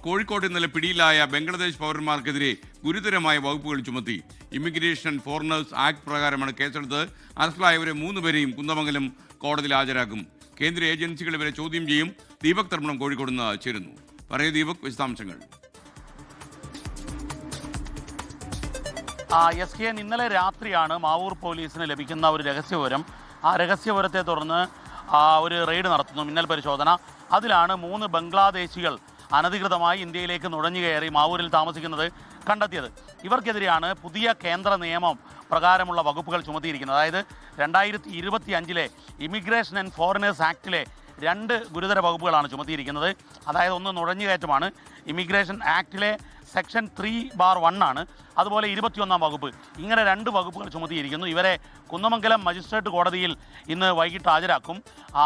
കോഴിക്കോട് ഇന്നലെ പിടിയിലായ ബംഗ്ലാദേശ് പൗരന്മാർക്കെതിരെ ഗുരുതരമായ വകുപ്പുകൾ ചുമത്തി. ഇമിഗ്രേഷൻ ഫോറിനേഴ്സ് ആക്ട് പ്രകാരമാണ് കേസെടുത്ത്. അറസ്റ്റിലായവരെ 3 പേരെയും കുന്ദമംഗലം കോടതിയിൽ ഹാജരാക്കും. കേന്ദ്ര ഏജൻസികൾ ഇവരെ ചോദ്യം ചെയ്യും. ദീപക് തർമ്മണം കോഴിക്കോട് നിന്ന് ചേരുന്നു. പറയൂ ദീപക്, വിശദാംശങ്ങൾ. ഇന്നലെ രാത്രിയാണ് മാവൂർ പോലീസിന് ലഭിക്കുന്ന ഒരു രഹസ്യവിവരം. ആ രഹസ്യവിവരത്തെ തുടർന്ന് ഒരു റെയ്ഡ് നടത്തുന്നു, മിന്നൽ പരിശോധന. അതിലാണ് 3 ബംഗ്ലാദേശികൾ അനധികൃതമായി ഇന്ത്യയിലേക്ക് നുഴഞ്ഞു കയറി മാവൂരിൽ താമസിക്കുന്നത് കണ്ടെത്തിയത്. ഇവർക്കെതിരെയാണ് പുതിയ കേന്ദ്ര നിയമം പ്രകാരമുള്ള വകുപ്പുകൾ ചുമത്തിയിരിക്കുന്നത്. അതായത് 2025 ഇമിഗ്രേഷൻ ആൻഡ് ഫോറിനേഴ്സ് ആക്ടിലെ 2 ഗുരുതര വകുപ്പുകളാണ് ചുമത്തിയിരിക്കുന്നത്. അതായത് ഒന്ന് നുഴഞ്ഞുകയറ്റമാണ്, ഇമിഗ്രേഷൻ ആക്ടിലെ സെക്ഷൻ 3/1 ആണ്. അതുപോലെ 21-ാം വകുപ്പ്. ഇങ്ങനെ 2 വകുപ്പുകൾ ചുമത്തിയിരിക്കുന്നു. ഇവരെ കുന്നമംഗലം മജിസ്ട്രേറ്റ് കോടതിയിൽ ഇന്ന് വൈകിട്ട് ഹാജരാക്കും.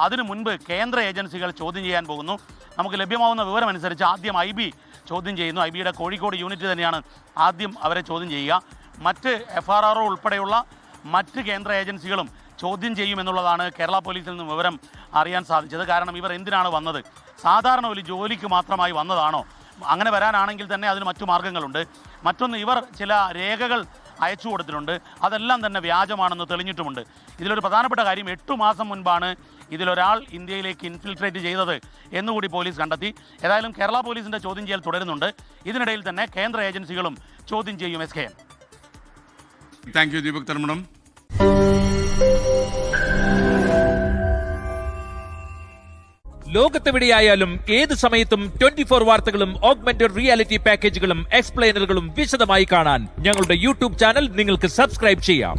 അതിനു മുൻപ് കേന്ദ്ര ഏജൻസികൾ ചോദ്യം ചെയ്യാൻ പോകുന്നു. നമുക്ക് ലഭ്യമാവുന്ന വിവരമനുസരിച്ച് ആദ്യം IB ചോദ്യം ചെയ്യുന്നു. IBയുടെ കോഴിക്കോട് യൂണിറ്റ് തന്നെയാണ് ആദ്യം അവരെ ചോദ്യം ചെയ്യുക. മറ്റ് FRRO ഉൾപ്പെടെയുള്ള മറ്റ് കേന്ദ്ര ഏജൻസികളും ചോദ്യം ചെയ്യുമെന്നുള്ളതാണ് കേരള പോലീസിൽ നിന്ന് വിവരം അറിയാൻ സാധിച്ചത്. കാരണം ഇവർ എന്തിനാണ് വന്നത്? സാധാരണ ഒരു ജോലിക്ക് മാത്രമായി വന്നതാണോ? അങ്ങനെ വരാനാണെങ്കിൽ തന്നെ അതിന് മറ്റു മാർഗ്ഗങ്ങളുണ്ട്. മറ്റൊന്ന്, ഇവർ ചില രേഖകൾ അയച്ചു കൊടുത്തിട്ടുണ്ട്. അതെല്ലാം തന്നെ വ്യാജമാണെന്ന് തെളിഞ്ഞിട്ടുമുണ്ട്. ഇതിലൊരു പ്രധാനപ്പെട്ട കാര്യം, 8 മാസം മുൻപാണ് ഇതിലൊരാൾ ഇന്ത്യയിലേക്ക് ഇൻഫിൽട്രേറ്റ് ചെയ്തത് എന്നുകൂടി പോലീസ് കണ്ടെത്തി. ഏതായാലും കേരള പോലീസിൻ്റെ ചോദ്യം ചെയ്യൽ തുടരുന്നുണ്ട്. ഇതിനിടയിൽ തന്നെ കേന്ദ്ര ഏജൻസികളും ചോദ്യം ചെയ്യും. SKN. താങ്ക് യു ദീപക് തർമ്മണം. ലോകത്തെവിടെയായാലും ഏത് സമയത്തും 24 വാർത്തകളും ഓഗ്മെന്റഡ് റിയാലിറ്റി പാക്കേജുകളും എക്സ്പ്ലെയിനറുകളും വിശദമായി കാണാൻ ഞങ്ങളുടെ യൂട്യൂബ് ചാനൽ നിങ്ങൾക്ക് സബ്സ്ക്രൈബ് ചെയ്യാം.